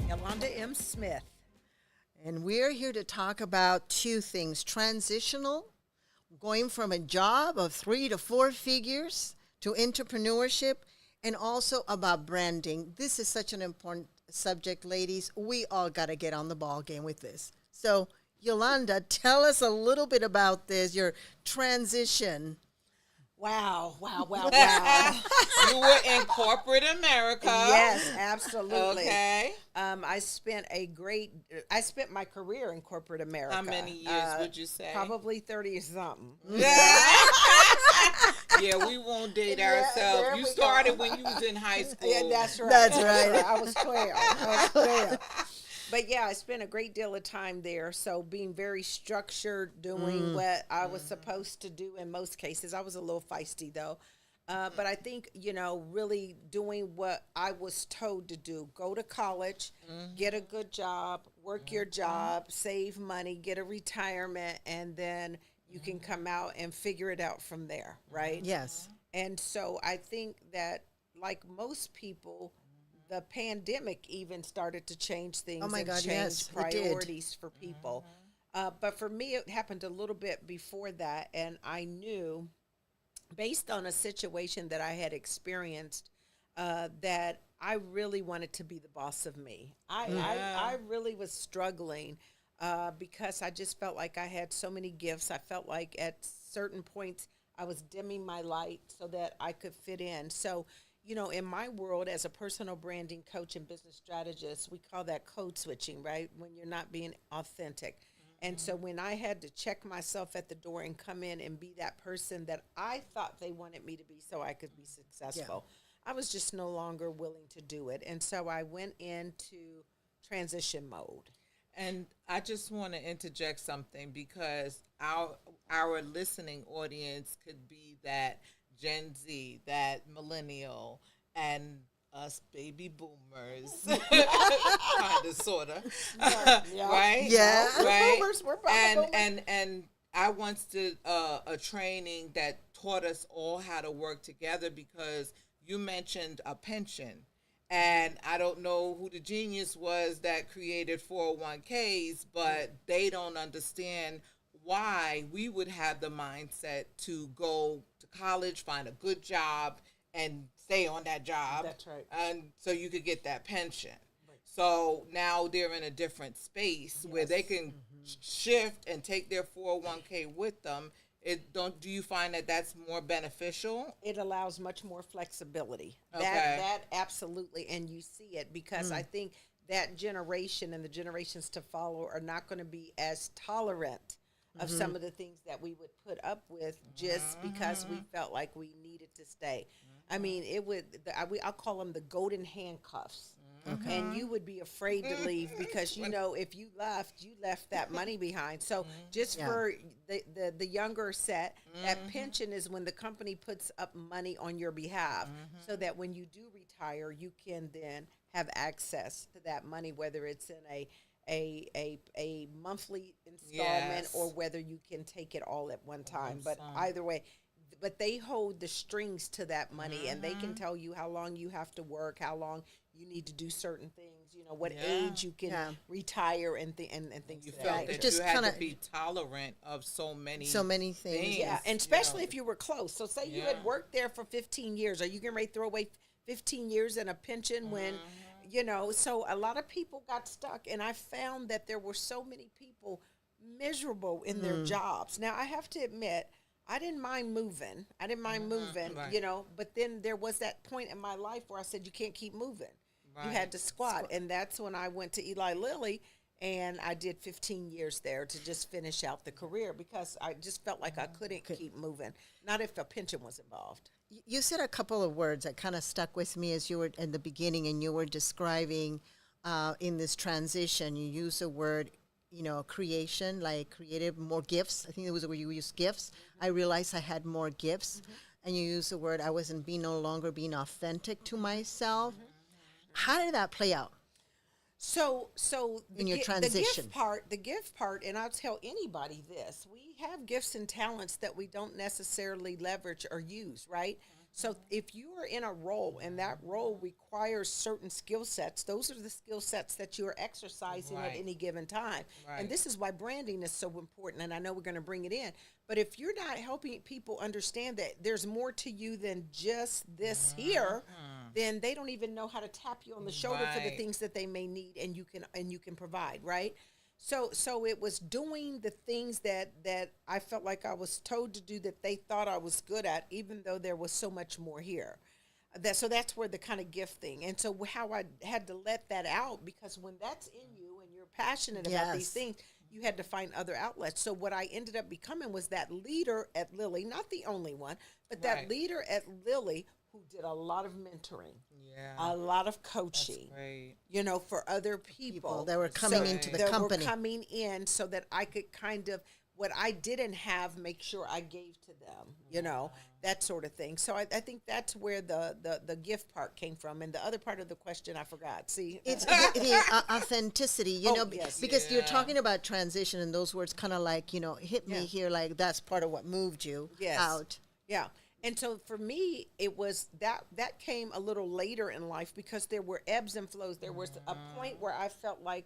Yolanda M. Smith. And we're here to talk about two things: transitional, going from a job of 3 to 4 figures to entrepreneurship, and also about branding. This is such an important subject, ladies. We all got to get on the ball game with this. So, Yolanda, tell us a little bit about this, your transition. Wow. You were in corporate America. Yes, absolutely. Okay. I spent my career in corporate America. How many years would you say? Probably 30 or something. Yeah, we won't date ourselves. You started when you was in high school. Yeah, that's right. That's right. I was 12. But yeah, I spent a great deal of time there. So being very structured, doing what I was supposed to do in most cases. I was a little feisty though. But I think, really doing what I was told to do. Go to college, get a good job, work your job, save money, get a retirement, and then you can come out and figure it out from there, right? Yes. And so I think that, like most people, the pandemic even started to change things change priorities for people. But for me, it happened a little bit before that, and I knew, based on a situation that I had experienced, that I really wanted to be the boss of me. I really was struggling because I just felt like I had so many gifts. I felt like at certain points I was dimming my light so that I could fit in. So, in my world as a personal branding coach and business strategist, we call that code switching, right? When you're not being authentic. And so when I had to check myself at the door and come in and be that person that I thought they wanted me to be so I could be successful, I was just no longer willing to do it. And so I went into transition mode. And I just want to interject something, because our listening audience could be that Gen Z, that millennial, and us baby boomers, kind of, sort of, right? Yeah, right. Boomers, we're and I once did a training that taught us all how to work together, because you mentioned a pension, and I don't know who the genius was that created 401ks, but they don't understand why we would have the mindset to go to college, find a good job, and stay on that job. That's right. And so you could get that pension. Right. So now they're in a different space where they can shift and take their 401k with them. Do you find that that's more beneficial? It allows much more flexibility. Okay. That absolutely, and you see it, because I think that generation and the generations to follow are not going to be as tolerant of some of the things that we would put up with just because we felt like we needed to stay. I mean, I'll call them the golden handcuffs. Okay. And you would be afraid to leave because, if you left that money behind. So just for the younger set, that pension is when the company puts up money on your behalf so that when you do retire, you can then have access to that money, whether it's in a monthly installment or whether you can take it all at one time. But either way, but they hold the strings to that money, and they can tell you how long you have to work, how long you need to do certain things, what age you can retire and things you like felt that. that you had to be tolerant of so many things. Yeah, and especially if you were close. So say you had worked there for 15 years. Are you getting ready to throw away 15 years in a pension when, so a lot of people got stuck. And I found that there were so many people miserable in their jobs. Now, I have to admit, I didn't mind moving. Right. But then there was that point in my life where I said, you can't keep moving. Right. You had to squat. And that's when I went to Eli Lilly, and I did 15 years there to just finish out the career, because I just felt like I couldn't keep moving, not if a pension was involved. You said a couple of words that kind of stuck with me as you were in the beginning, and you were describing in this transition. You used the word, creation, like creative, more gifts. I think it was where you used gifts. I realized I had more gifts. And you used the word, I wasn't no longer being authentic to myself. How did that play out? So in your transition, the gift part, and I'll tell anybody this: we have gifts and talents that we don't necessarily leverage or use, right? So if you are in a role and that role requires certain skill sets, those are the skill sets that you are exercising at any given time. And this is why branding is so important. And I know we're going to bring it in. But if you're not helping people understand that there's more to you than just this here, then they don't even know how to tap you on the shoulder for the things that they may need and you can provide, right? So it was doing the things that I felt like I was told to do that they thought I was good at, even though there was so much more here. So that's where the kind of gift thing. And so how I had to let that out, because when that's in you and you're passionate about these things, you had to find other outlets. So what I ended up becoming was that leader at Lilly, not the only one, but that leader at Lilly who did a lot of mentoring, a lot of coaching, you know, for other people that were coming into the company. That were coming in so that I could kind of, what I didn't have, make sure I gave to them, you know, that sort of thing. So I think that's where the gift part came from. And the other part of the question I forgot. See? It's the authenticity, you know, because you're talking about transition and those words kind of like, you know, hit me here, like that's part of what moved you out. Yeah. And so for me, it was that came a little later in life because there were ebbs and flows. There was a point where I felt like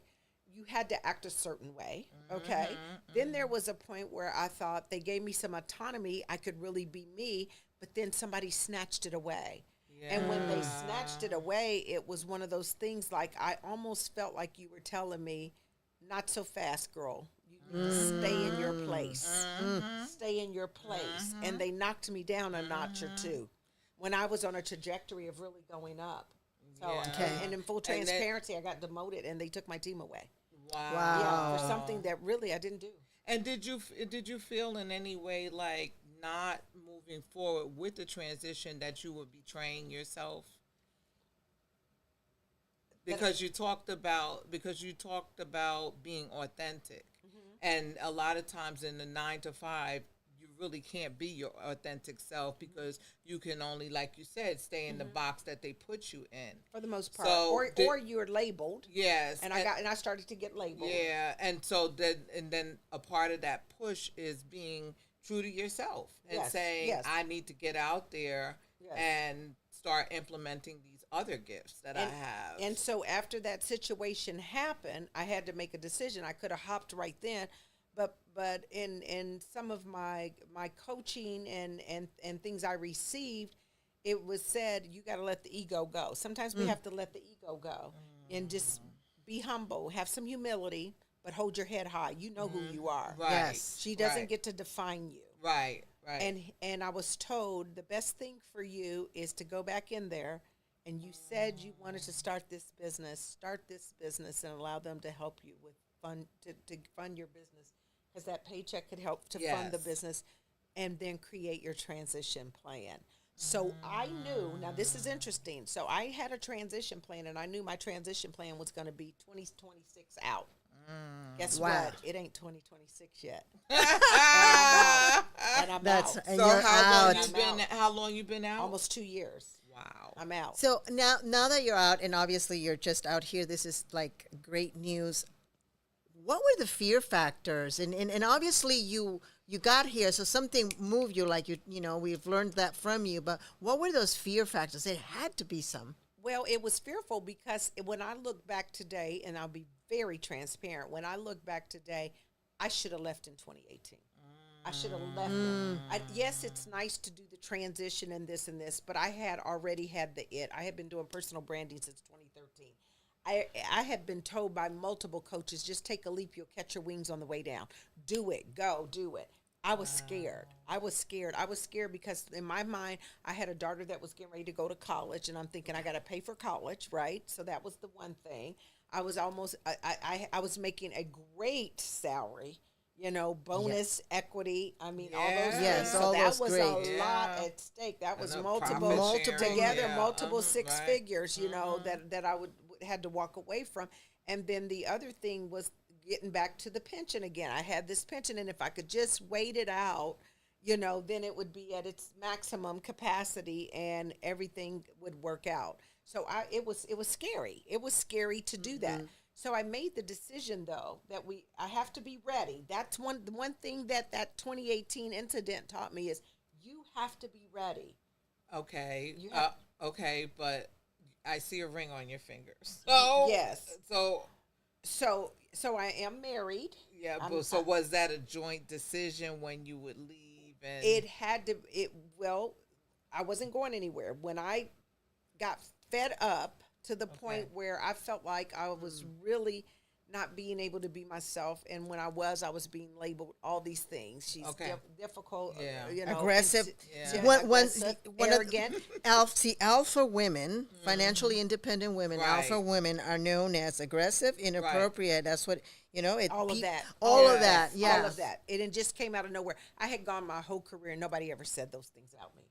you had to act a certain way, okay? Then there was a point where I thought they gave me some autonomy. I could really be me, but then somebody snatched it away. And when they snatched it away, it was one of those things like I almost felt like you were telling me, not so fast, girl. Stay in your place. Stay in your place. And they knocked me down a notch or two when I was on a trajectory of really going up. So, and in full transparency, I got demoted and they took my team away. Wow. Yeah, for something that really I didn't do. And did you feel in any way like not moving forward with the transition that you were betraying yourself? Because you talked about being authentic. And a lot of times in the 9 to 5, you really can't be your authentic self because you can only, like you said, stay in the box that they put you in. For the most part. So or you're labeled. Yes. And I started to get labeled. Yeah. And so then a part of that push is being true to yourself and saying, I need to get out there and start implementing these other gifts that I have. And so after that situation happened, I had to make a decision. I could have hopped right then, but in some of my coaching and things I received, it was said you got to let the ego go. Sometimes we have to let the ego go and just be humble, have some humility, but hold your head high. You know who you are. Right. Yes. She doesn't get to define you. Right. And I was told the best thing for you is to go back in there. And you said you wanted to start this business and allow them to help you with to fund your business, because that paycheck could help to fund the business, and then create your transition plan. So I knew, now this is interesting. So I had a transition plan, and I knew my transition plan was going to be 2026 out. Guess what? It ain't 2026 yet. And I'm out. So how long you been out? Almost 2 years. Wow. I'm out. So now that you're out, and obviously you're just out here, this is like great news. What were the fear factors? And obviously you got here, so something moved you, like you know, we've learned that from you, but what were those fear factors? There had to be some. Well, it was fearful because when I look back today, and I'll be very transparent, when I look back today, I should have left in 2018. I should have left. Yes, it's nice to do the transition and this, but I had already had the it. I had been doing personal branding since 2013. I had been told by multiple coaches, just take a leap, you'll catch your wings on the way down. Do it, go, do it. I was scared. I was scared because in my mind, I had a daughter that was getting ready to go to college, and I'm thinking I got to pay for college, right? So that was the one thing. I was I was making a great salary. You know, bonus, equity. I mean, all those things. So that was a lot at stake. That was multiple six figures, you know, that I had to walk away from. And then the other thing was getting back to the pension again. I had this pension, and if I could just wait it out, you know, then it would be at its maximum capacity and everything would work out. So it was scary. It was scary to do that. So I made the decision, though, that I have to be ready. That's the one thing that 2018 incident taught me is you have to be ready. Okay. You have- Okay, but I see a ring on your finger. So Yes. So So I am married. yeah, but so was that a joint decision when you would leave? And It had to. Well, I wasn't going anywhere when I got fed up to the point where I felt like I was really not being able to be myself, and when I was being labeled all these things. She's difficult, aggressive, arrogant. Alpha women, financially independent women, alpha women are known as aggressive, inappropriate. That's what All of that. All of that. Yeah. All of that. It just came out of nowhere. I had gone my whole career and nobody ever said those things about me.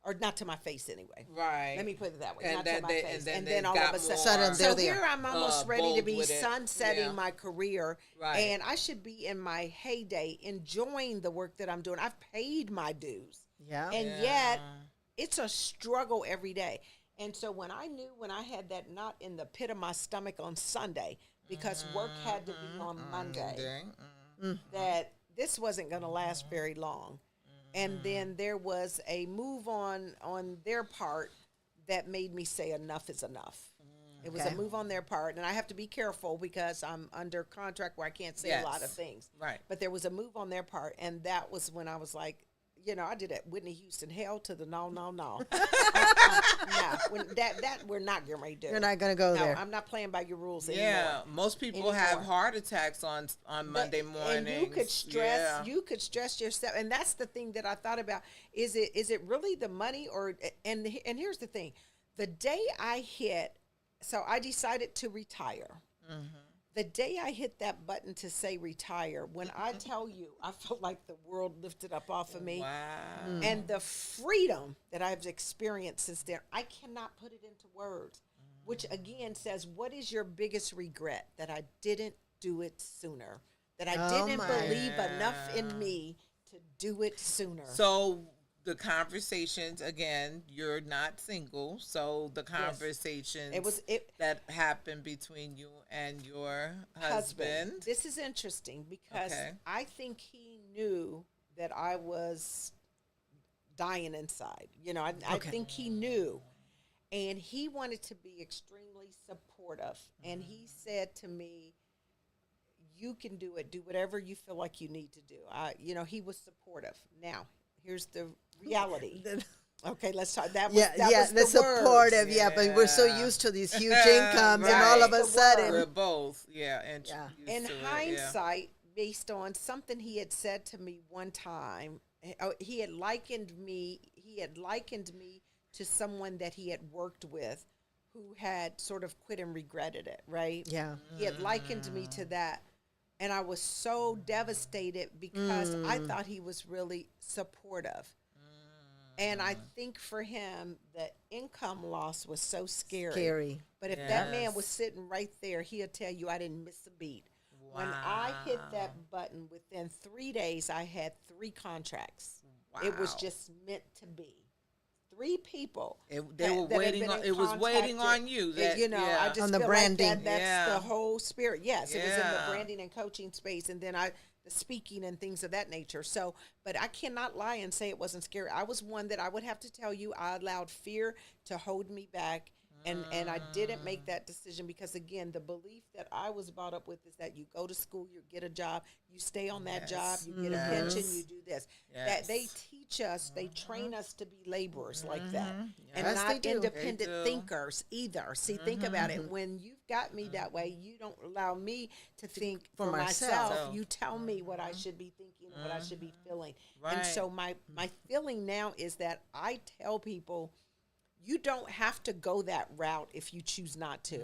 Or not to my face anyway. Right. Let me put it that way. And not then to my they- face. and then then all got of a more, sudden. So Here I'm almost ready to bold be with it. sunsetting Yeah. my career. Right. And I should be in my heyday enjoying the work that I'm doing. I've paid my dues. Yeah. And yet it's a struggle every day. And so when I had that knot in the pit of my stomach on Sunday, because work had to be on Monday, that this wasn't going to last very long. And then there was a move on their part that made me say enough is enough. It was a move on their part, and I have to be careful because I'm under contract where I can't say a lot of things. Right. But there was a move on their part, and that was when I was like, I did that Whitney Houston, hell to the no. No, that we're not getting ready to do. You're not going to go there. I'm not playing by your rules anymore. Yeah, most people have heart attacks on Monday morning. And you could stress yourself, and that's the thing that I thought about. Is it really the money, or and here's the thing, the day I decided to retire. The day I hit that button to say retire, when I tell you, I felt like the world lifted up off of me. Wow. And the freedom that I've experienced since then, I cannot put it into words, which again says, what is your biggest regret? That I didn't do it sooner, that I didn't believe enough in me to do it sooner. So the conversations, again, you're not single, so the conversations that happened between you and your husband. This is interesting because I think he knew that I was dying inside. I think he knew. And he wanted to be extremely supportive. And he said to me, you can do it. Do whatever you feel like you need to do. He was supportive. Now, here's the reality. Okay, let's talk. That was the supportive. words. But we're so used to these huge incomes, and all of a sudden, we're both, In hindsight, based on something he had said to me one time, he had likened me to someone that he had worked with, who had sort of quit and regretted it. Right? Yeah. He had likened me to that. And I was so devastated because I thought he was really supportive. And I think for him, the income loss was so scary. But if that man was sitting right there, he'll tell you I didn't miss a beat. Wow. When I hit that button, within 3 days, I had 3 contracts. Wow. It was just meant to be. 3 people. They were waiting on. It was waiting on you. I just on the feel branding. like that's the whole spirit. Yes, it was in the branding and coaching space, and then the speaking and things of that nature. So, but I cannot lie and say it wasn't scary. I was one that I would have to tell you I allowed fear to hold me back. And I didn't make that decision because, again, the belief that I was brought up with is that you go to school, you get a job, you stay on that job, you get a pension, you do this. That they teach us, they train us to be laborers like that, and not independent thinkers either. See, think about it. When you've got me that way, you don't allow me to think for myself. You tell me what I should be thinking, what I should be feeling. Right. And so my feeling now is that I tell people, you don't have to go that route if you choose not to.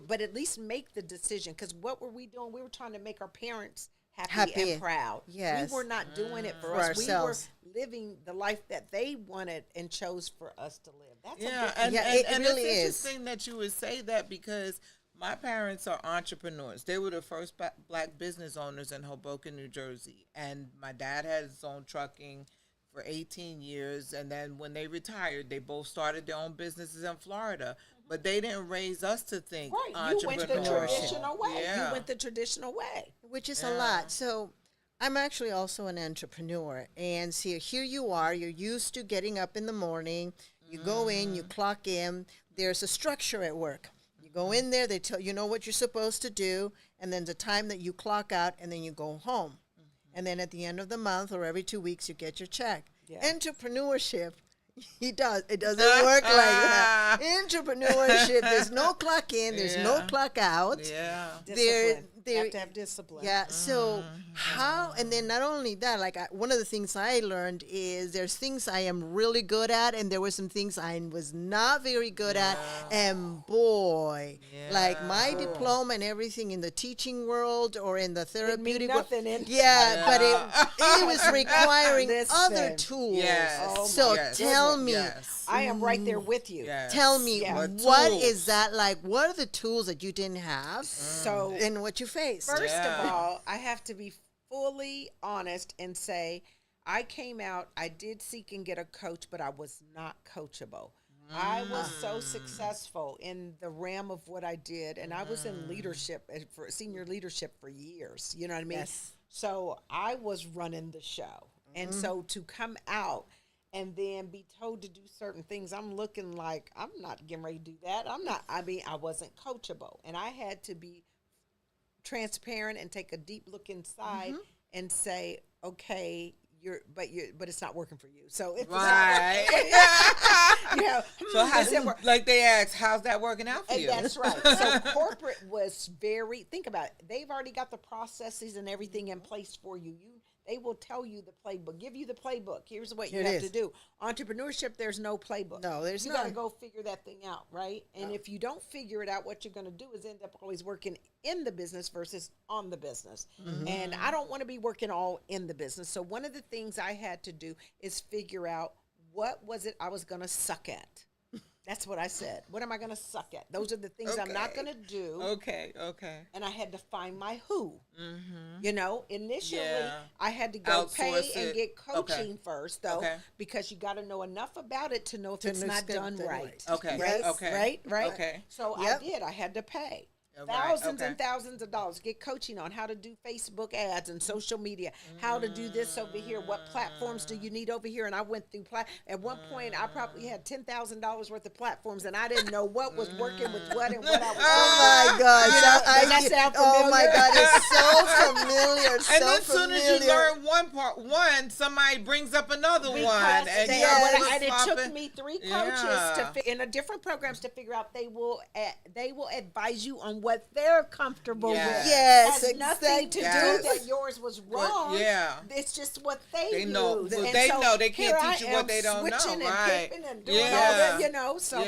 But at least make the decision. Because what were we doing? We were trying to make our parents happy and proud. Yes. We were not doing it for us. Ourselves. We were living the life that they wanted and chose for us to live. That's it really is interesting that you would say that because my parents are entrepreneurs. They were the first black business owners in Hoboken, New Jersey. And my dad had his own trucking for 18 years, and then when they retired, they both started their own businesses in Florida. But they didn't raise us to think entrepreneurship. You went the traditional way. You went the traditional way. Which is a lot. So I'm actually also an entrepreneur. And see, here you are. You're used to getting up in the morning. You go in, you clock in. There's a structure at work. You go in there, they tell you know what you're supposed to do, and then the time that you clock out, and then you go home. And then at the end of the month or every 2 weeks, you get your check. Yeah. Entrepreneurship, it doesn't work like that. Entrepreneurship, there's no clock in, there's no clock out. Yeah. Discipline. You have to have discipline. Yeah. So how, and then not only that, like one of the things I learned is there's things I am really good at, and there were some things I was not very good at. And boy, like my diploma and everything in the teaching world or in the therapeutic world. But it was requiring other tools. Yes. So tell me. Yes. I am right there with you. Yes. Tell me, what is that like? What are the tools that you didn't have? So, and what you faced? First of all, I have to be fully honest and say, I came out, I did seek and get a coach, but I was not coachable. I was so successful in the realm of what I did, and I was in leadership, for senior leadership for years. You know what I mean? Yes. So I was running the show. And so to come out and then be told to do certain things, I'm looking like, I'm not getting ready to do that. I wasn't coachable. And I had to be transparent and take a deep look inside and say, okay, but it's not working for you. So it's right. So like they asked, how's that working out for you? That's right. So corporate was think about it. They've already got the processes and everything in place for you. They will tell you the playbook, give you the playbook. Here's what you have to do. Entrepreneurship, there's no playbook. No, there's you none. You got to go figure that thing out, right? And if you don't figure it out, what you're going to do is end up always working in the business versus on the business. And I don't want to be working all in the business. So one of the things I had to do is figure out what was it I was going to suck at. That's what I said. What am I going to suck at? Those are the things I'm not going to do. Okay. And I had to find my who. You know, initially I had to go pay and get coaching first, though, because you got to know enough about it to know if it's not done right. Okay. Right? Okay. Right? Okay. So I did. I had to pay. Thousands and thousands of dollars. Get coaching on how to do Facebook ads and social media, how to do this over here, what platforms do you need over here. And I went through, at one point, I probably had $10,000 worth of platforms, and I didn't know what was working with what and what I was doing. Oh, my God. That sound familiar? Oh, my God. It's so familiar. And then as soon as you learn somebody brings up another one. And it took me 3 coaches in a different programs to figure out they will advise you on what they're comfortable with. Yes, it has nothing to do that yours was wrong. It's just what they know. use. Well, and they so know. They can't teach you what they don't know. Switching and pipping and doing all that, you know. So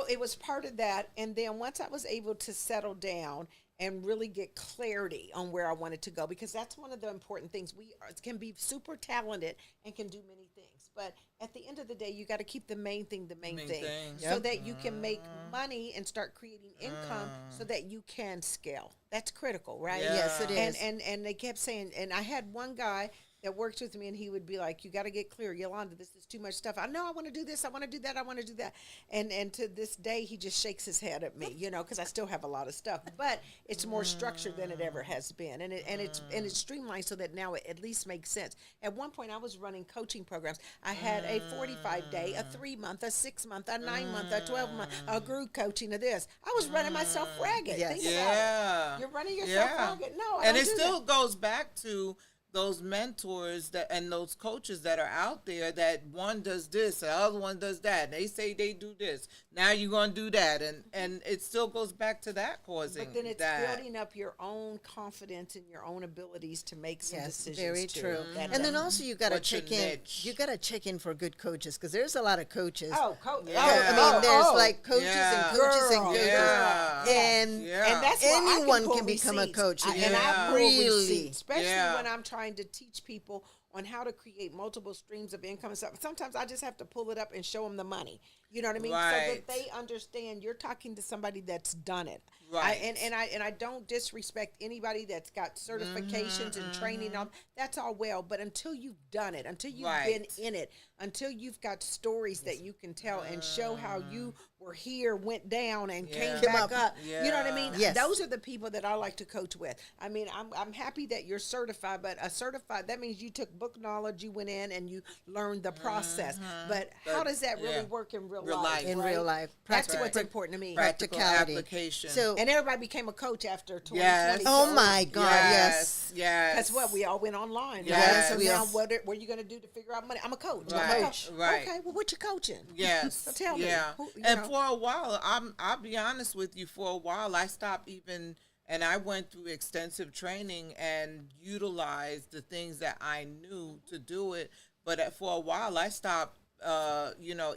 it was part of that. And then once I was able to settle down and really get clarity on where I wanted to go, because that's one of the important things. We can be super talented and can do many things. But at the end of the day, you got to keep the main thing the main thing. So that you can make money and start creating income so that you can scale. That's critical, right? Yes, it is. And they kept saying, and I had one guy that works with me, and he would be like, you got to get clear, Yolanda, this is too much stuff. I know I want to do this, I want to do that, I want to do that. And to this day, he just shakes his head at me, you know, because I still have a lot of stuff. But it's more structured than it ever has been. And it's streamlined so that now it at least makes sense. At one point, I was running coaching programs. I had a 45-day, a 3-month, a 6-month, a 9-month, a 12-month, a group coaching of this. I was running myself ragged. Think about it. You're running yourself ragged. No, and it still goes back to those mentors and those coaches that are out there, that one does this, the other one does that, and they say they do this, now you're going to do that, and it still goes back to that causing. But then it's building up your own confidence and your own abilities to make some decisions. Very true. And then also you got to check in. You got to check in for good coaches, because there's a lot of coaches. There's like coaches and coaches and coaches. And that's anyone can become a coach. And I pull receipts, especially when I'm trying to teach people on how to create multiple streams of income and stuff. Sometimes I just have to pull it up and show them the money. You know what I mean? Right. So that they understand you're talking to somebody that's done it. Right. I don't disrespect anybody that's got certifications and training on. That's all well, but until you've done it, until you've been in it, until you've got stories that you can tell and show how you were here, went down, and came back up. Yeah. You know what I mean? Yes. Those are the people that I like to coach with. I mean, I'm happy that you're certified, but that means you took book knowledge, you went in and you learned the process. But how does that really work in real life? In right? real life. That's what's important to me. Practicality. Application. So, And everybody became a coach after 2020. Yes. oh my God, yes. Yes. That's what we all went online. Yes. Right? So We now, all- what are you going to do to figure out money? I'm a coach. Right. I'm a coach. Right. Okay. Well, what you coaching? Yes. So tell me. Yeah. Who, you and know. for a while, I'll be honest with you. For a while, I stopped even, and I went through extensive training and utilized the things that I knew to do it. But for a while, I stopped,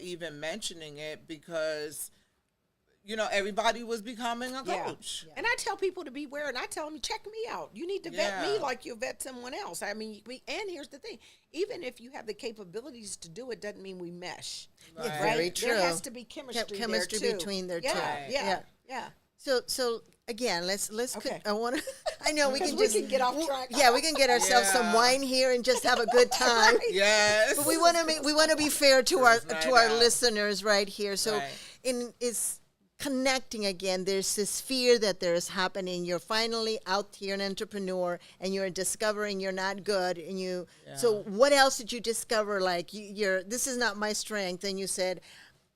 even mentioning it because, everybody was becoming a coach. And I tell people to beware, and I tell them, check me out. You need to vet me like you vet someone else. I mean, and here's the thing. Even if you have the capabilities to do it, doesn't mean we mesh. Right. Very true. There has to be chemistry there, too. between their two. Yeah. So again, let's. Okay. I want to. I know we can 'Cause we just can get off track. Yeah, we can get ourselves some Yeah. wine here and just have a good time. Yes. But we want to be fair to our Night to our out. listeners right here. So, Right. it's connecting again. There's this fear that there is happening. You're finally out here, an entrepreneur, and you're discovering you're not good. And you. Yeah. So, what else did you discover? Like this is not my strength, and you said,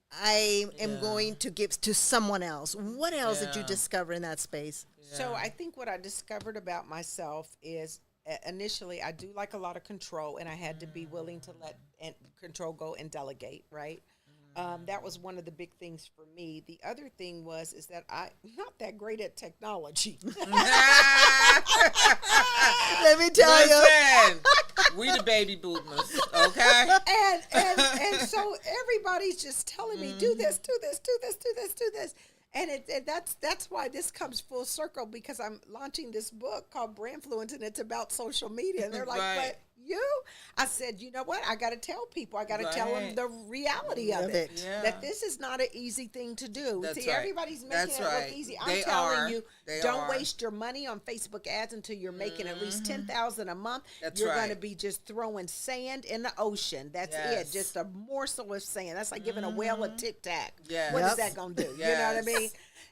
I am going to give to someone else. What else did you Yeah. discover in that space? So I think what I discovered about myself is initially I do like a lot of control, and I had to be willing to let control go and delegate, right? That was one of the big things for me. The other thing is that I'm not that great at technology. Let me tell you. Listen, we the baby boomers, okay? and so everybody's just telling me, do this, do this, do this, do this, do this. And that's why this comes full circle, because I'm launching this book called Brandfluence, and it's about social media. And they're like, Right. but you? I said, you know what? I got to tell people. I got to tell them Right. the reality of it. Yeah. That this is not an easy thing to do. That's See, right. everybody's making That's it right. look easy. I'm They telling are. you, They don't are. waste your money on Facebook ads until you're making at least $10,000 a month. That's You're right. going to be just throwing sand in the ocean. That's Yes. it. Just a morsel of sand. That's like giving a whale a Tic Tac. Yes. What is Yep. that going to do? You know what I Yes. mean?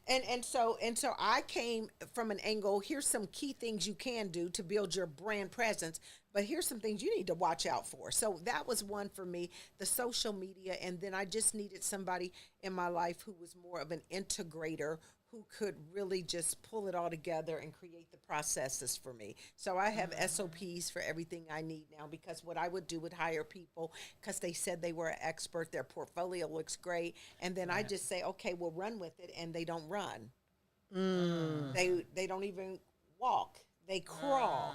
And so I came from an angle. Here's some key things you can do to build your brand presence, but here's some things you need to watch out for. So that was one for me, the social media, and then I just needed somebody in my life who was more of an integrator, who could really just pull it all together and create the processes for me. So I have SOPs for everything I need now, because what I would do would hire people because they said they were an expert, their portfolio looks great, and then I just say, okay, we'll run with it, and they don't run. They don't even walk. They crawl.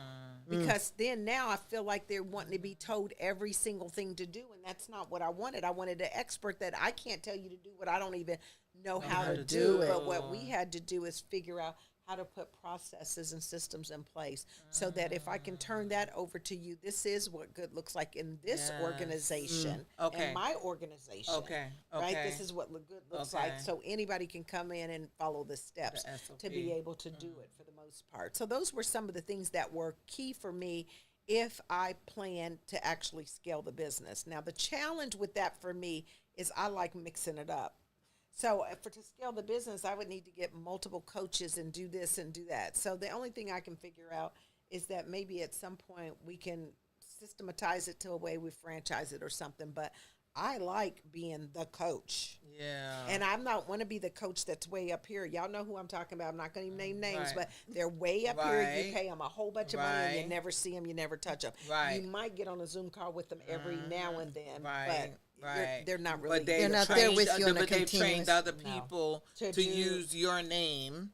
Because then now I feel like they're wanting to be told every single thing to do, and that's not what I wanted. I wanted an expert that I can't tell you to do what I don't even know how to do. But what we had to do is figure out how to put processes and systems in place so that if I can turn that over to you, this is what good looks like in this organization, Okay. in my organization. Okay. Right? Okay. This is what good looks Okay. like. So anybody can come in and follow the steps The to be SOP. able to do it for the most part. So those were some of the things that were key for me if I plan to actually scale the business. Now, the challenge with that for me is I like mixing it up. So to scale the business, I would need to get multiple coaches and do this and do that. So the only thing I can figure out is that maybe at some point we can systematize it to a way we franchise it or something. But I like being the coach. Yeah. And I'm not want to be the coach that's way up here. Y'all know who I'm talking about. I'm not going to even name names, Right. but they're way up here. You Right. pay them a whole bunch of money and you Right. never see them. You never touch them. Right. You might get on a Zoom call with them every now and then, Right. but Right. they're not really. But they've They're not there trained with you on a but they've continuous- trained other No. people To to do- use your name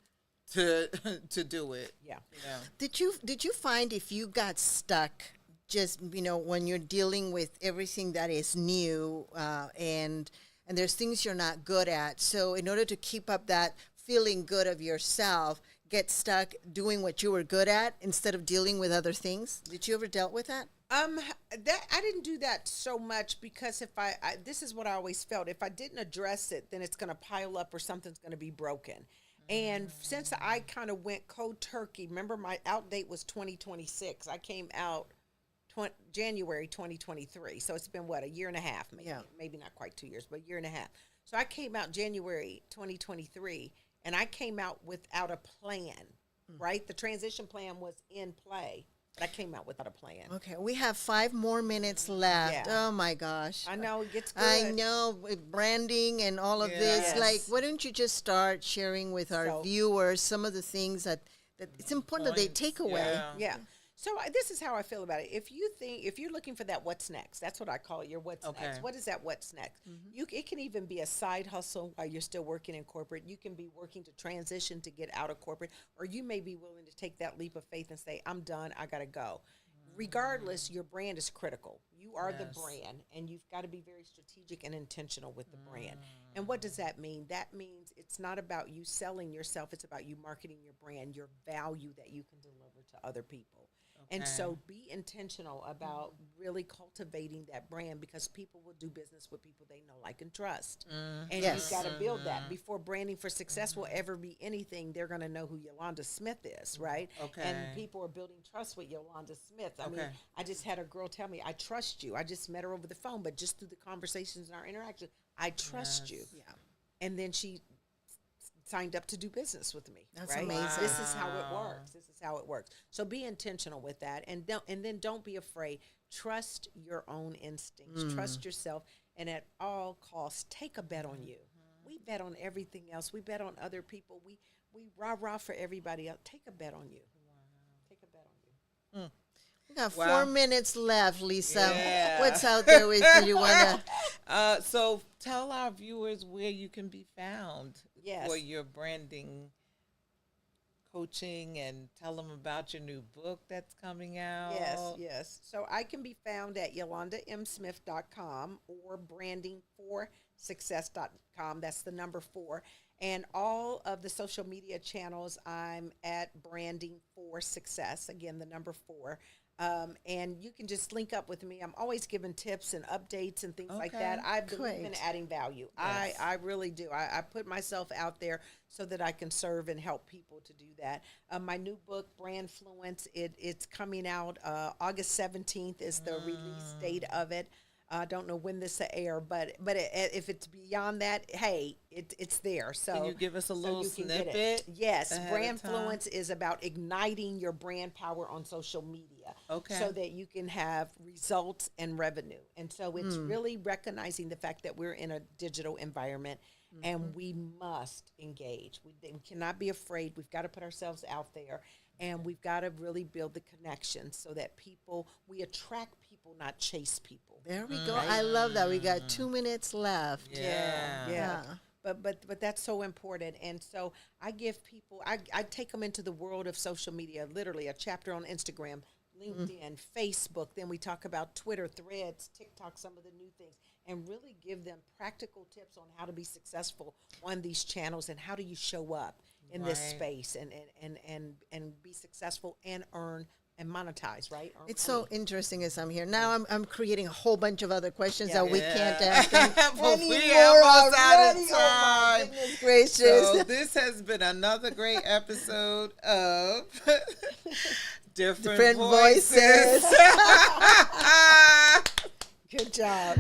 to do it. Yeah. Yeah. Did you find if you got stuck just when you're dealing with everything that is new and there's things you're not good at, so in order to keep up that feeling good of yourself, get stuck doing what you were good at instead of dealing with other things? Did you ever dealt with that? That I didn't do that so much because if I this is what I always felt. If I didn't address it, then it's going to pile up or something's going to be broken. And since I kind of went cold turkey, remember my out date was 2026. I came out January 2023. So it's been, what, a year and a half? Maybe not quite 2 years, but a year and a half. So I came out January 2023, and I came out without a plan, right? The transition plan was in play, but I came out without a plan. Okay, we have 5 more minutes left. Yeah. Oh, my gosh. I know, it gets good. I know, with branding and all of this. Like, why don't you just start sharing with our viewers some of the things that it's important that they take away. Yeah. So this is how I feel about it. If you're looking for that what's next, that's what I call it, your what's next. What is that what's next? It can even be a side hustle while you're still working in corporate. You can be working to transition to get out of corporate, or you may be willing to take that leap of faith and say, I'm done, I got to go. Regardless, your brand is critical. You are the brand, and you've got to be very strategic and intentional with the brand. And what does that mean? That means it's not about you selling yourself. It's about you marketing your brand, your value that you can deliver to other people. And so be intentional about really cultivating that brand, because people will do business with people they know, like, and trust. And you've got to build that. Before branding for success will ever be anything, they're going to know who Yolanda Smith is, right? And people are building trust with Yolanda Smith. I mean, I just had a girl tell me, I trust you. I just met her over the phone, but just through the conversations and our interaction, I trust you. Yeah. And then she signed up to do business with me. That's right? amazing. This is how it works. This is how it works. So be intentional with that, and then don't be afraid. Trust your own instincts. Trust yourself, and at all costs, take a bet on you. We bet on everything else. We bet on other people. We rah for everybody else. Take a bet on you. Take a bet on you. We got 4 minutes left, Lisa. Yeah. What's out there with you? You wanna? So tell our viewers where you can be found for your branding coaching, and tell them about your new book that's coming out. Yes. So I can be found at yolandamsmith.com or brandingforsuccess.com. That's the number 4. And all of the social media channels, I'm at Branding for Success. Again, the number 4. And you can just link up with me. I'm always giving tips and updates and things like that. I believe in adding value. Yes. I really do. I put myself out there so that I can serve and help people to do that. My new book, Brandfluence, it's coming out August 17th is the release date of it. I don't know when this will air, but if it's beyond that, hey, it's there. So can you give us a little snippet? Yes, Brandfluence is about igniting your brand power on social media, so that you can have results and revenue. And so it's really recognizing the fact that we're in a digital environment, and we must engage. We cannot be afraid. We've got to put ourselves out there. And we've got to really build the connection so that we attract people, not chase people. There we go. Right? I love that. We got 2 minutes left. Yeah. But that's so important. And so I give people, I take them into the world of social media, literally a chapter on Instagram, LinkedIn, Facebook. Then we talk about Twitter, Threads, TikTok, some of the new things, and really give them practical tips on how to be successful on these channels and how do you show up in this space and be successful and earn and monetize, right? It's so interesting as I'm here. Now I'm creating a whole bunch of other questions that we can't ask anymore already. Oh my goodness gracious. So this has been another great episode of Different Voices. Good job.